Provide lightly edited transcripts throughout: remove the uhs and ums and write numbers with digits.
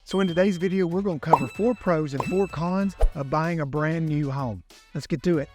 So in today's video, we're going to cover 4 pros and 4 cons of buying a brand new home. Let's get to it.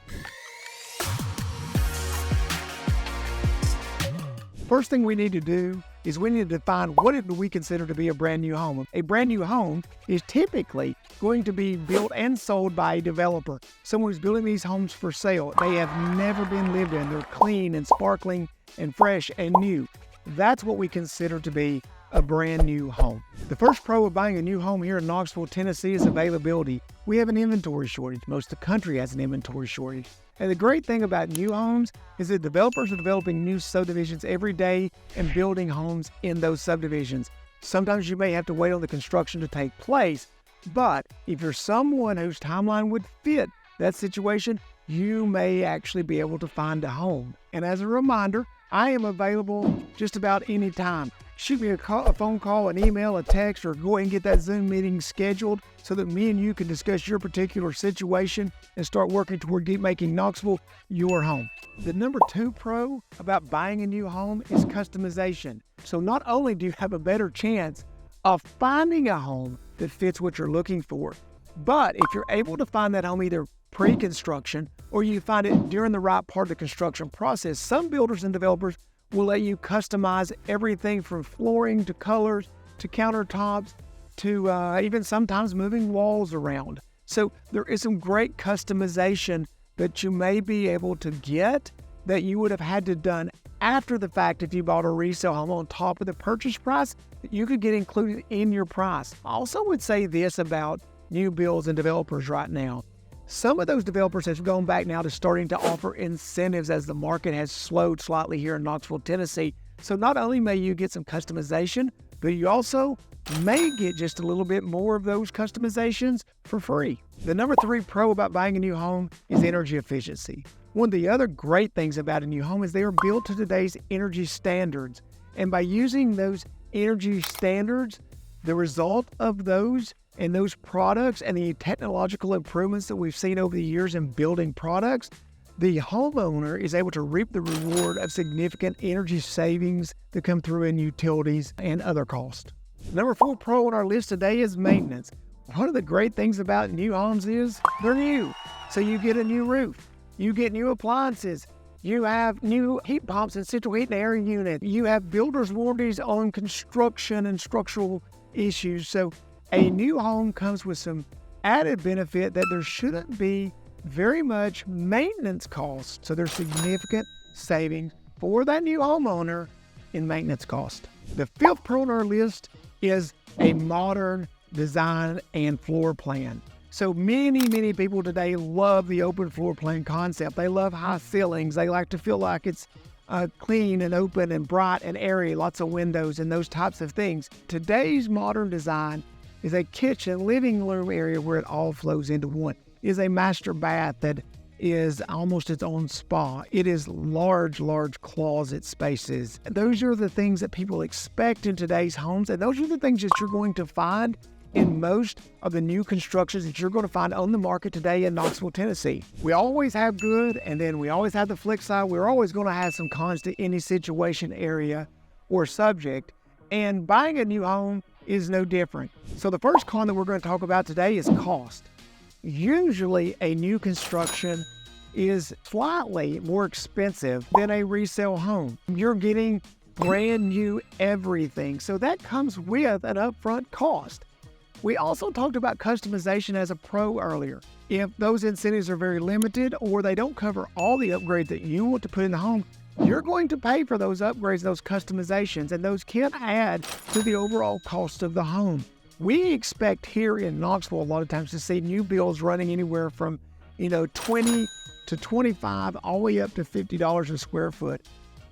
First thing we need to do is we need to define what do we consider to be a brand new home. A brand new home is typically going to be built and sold by a developer, someone who's building these homes for sale. They have never been lived in. They're clean and sparkling and fresh and new. That's what we consider to be a brand new home. The first pro of buying a new home here in Knoxville, Tennessee is availability. We have an inventory shortage. Most of the country has an inventory shortage. And the great thing about new homes is that developers are developing new subdivisions every day and building homes in those subdivisions. Sometimes you may have to wait on the construction to take place, but if you're someone whose timeline would fit that situation, you may actually be able to find a home. And as a reminder, I am available just about any time. Shoot me a phone call, an email, a text, or go ahead and get that Zoom meeting scheduled so that me and you can discuss your particular situation and start working toward making Knoxville your home. The number 2 pro about buying a new home is customization. So not only do you have a better chance of finding a home that fits what you're looking for, but if you're able to find that home either pre-construction or you find it during the right part of the construction process, some builders and developers will let you customize everything from flooring to colors to countertops to even sometimes moving walls around. So there is some great customization that you may be able to get that you would have had to done after the fact if you bought a resale home on top of the purchase price that you could get included in your price. I also would say this about new builds and developers right now. Some of those developers have gone back now to starting to offer incentives as the market has slowed slightly here in Knoxville, Tennessee. So not only may you get some customization, but you also may get just a little bit more of those customizations for free. The number 3 pro about buying a new home is energy efficiency. One of the other great things about a new home is they are built to today's energy standards. And by using those energy standards, the result of those and those products and the technological improvements that we've seen over the years in building products, the homeowner is able to reap the reward of significant energy savings that come through in utilities and other costs. Number 4 pro on our list today is maintenance. One of the great things about new homes is they're new. So you get a new roof, you get new appliances, you have new heat pumps and central heat and air unit, you have builder's warranties on construction and structural issues. So a new home comes with some added benefit that there shouldn't be very much maintenance costs. So there's significant savings for that new homeowner in maintenance cost. The 5th pro on our list is a modern design and floor plan. So many people today love the open floor plan concept. They love high ceilings. They like to feel like it's clean and open and bright and airy, lots of windows and those types of things. Today's modern design is a kitchen, living room area where it all flows into one. It is a master bath that is almost its own spa. It is large closet spaces. Those are the things that people expect in today's homes, and those are the things that you're going to find in most of the new constructions that you're going to find on the market today in Knoxville, Tennessee. We always have good, and then we always have the flip side. We're always going to have some cons to any situation, area, or subject, and buying a new home is no different. So the first con that we're going to talk about today is cost. Usually a new construction is slightly more expensive than a resale home. You're getting brand new everything, so that comes with an upfront cost. We also talked about customization as a pro earlier. If those incentives are very limited or they don't cover all the upgrades that you want to put in the home, you're going to pay for those upgrades, those customizations, and those can add to the overall cost of the home. We expect here in Knoxville a lot of times to see new builds running anywhere from, $20 to $25 all the way up to $50 a square foot,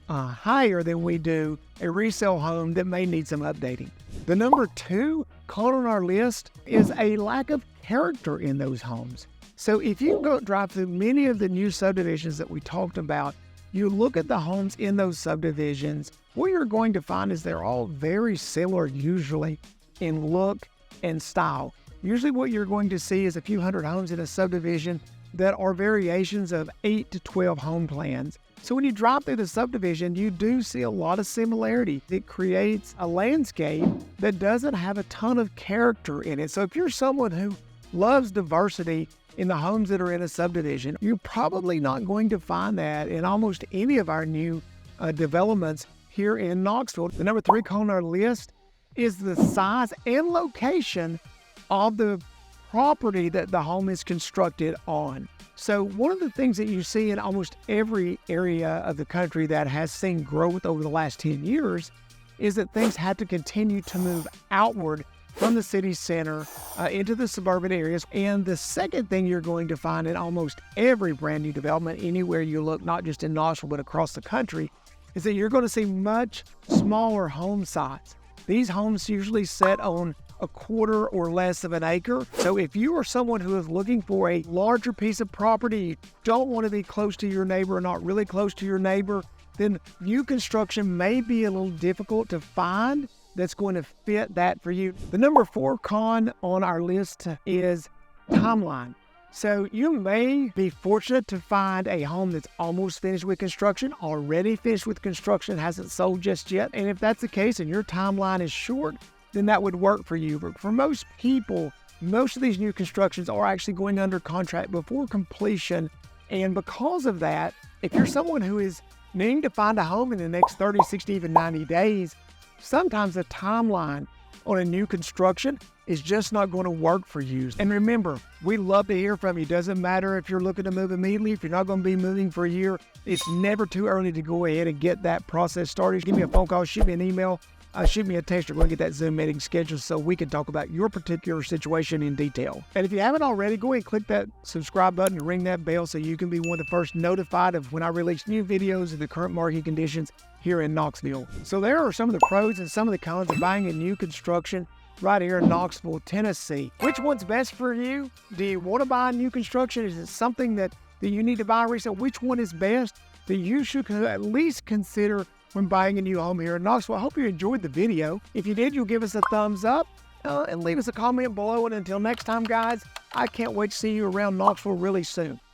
higher than we do a resale home that may need some updating. The number 2 con on our list is a lack of character in those homes. So if you go drive through many of the new subdivisions that we talked about, you look at the homes in those subdivisions, what you're going to find is they're all very similar usually in look and style. Usually what you're going to see is a few hundred homes in a subdivision that are variations of 8 to 12 home plans. So when you drive through the subdivision, you do see a lot of similarity. It creates a landscape that doesn't have a ton of character in it. So if you're someone who loves diversity in the homes that are in a subdivision, you're probably not going to find that in almost any of our new developments here in Knoxville. The number 3 on our list is the size and location of the property that the home is constructed on. So one of the things that you see in almost every area of the country that has seen growth over the last 10 years is that things have to continue to move outward from the city center into the suburban areas. And the second thing you're going to find in almost every brand new development, anywhere you look, not just in Knoxville, but across the country, is that you're going to see much smaller home sites. These homes usually set on a quarter or less of an acre. So if you are someone who is looking for a larger piece of property, you don't want to be close to your neighbor or not really close to your neighbor, then new construction may be a little difficult to find that's going to fit that for you. The number 4 con on our list is timeline. So you may be fortunate to find a home that's almost finished with construction, already finished with construction, hasn't sold just yet. And if that's the case and your timeline is short, then that would work for you. But for most people, most of these new constructions are actually going under contract before completion. And because of that, if you're someone who is needing to find a home in the next 30, 60, even 90 days, sometimes the timeline on a new construction is just not going to work for you. And remember, we love to hear from you. Doesn't matter if you're looking to move immediately, if you're not going to be moving for a year, it's never too early to go ahead and get that process started. Give me a phone call, shoot me an email, shoot me a text, or we'll get that Zoom meeting scheduled so we can talk about your particular situation in detail. And if you haven't already, go ahead and click that subscribe button and ring that bell so you can be one of the first notified of when I release new videos of the current market conditions here in Knoxville. So there are some of the pros and some of the cons of buying a new construction right here in Knoxville, Tennessee. Which one's best for you? Do you want to buy a new construction? Is it something that you need to buy resale? Which one is best that you should at least consider when buying a new home here in Knoxville? I hope you enjoyed the video. If you did, you'll give us a thumbs up and leave us a comment below. And until next time, guys, I can't wait to see you around Knoxville really soon.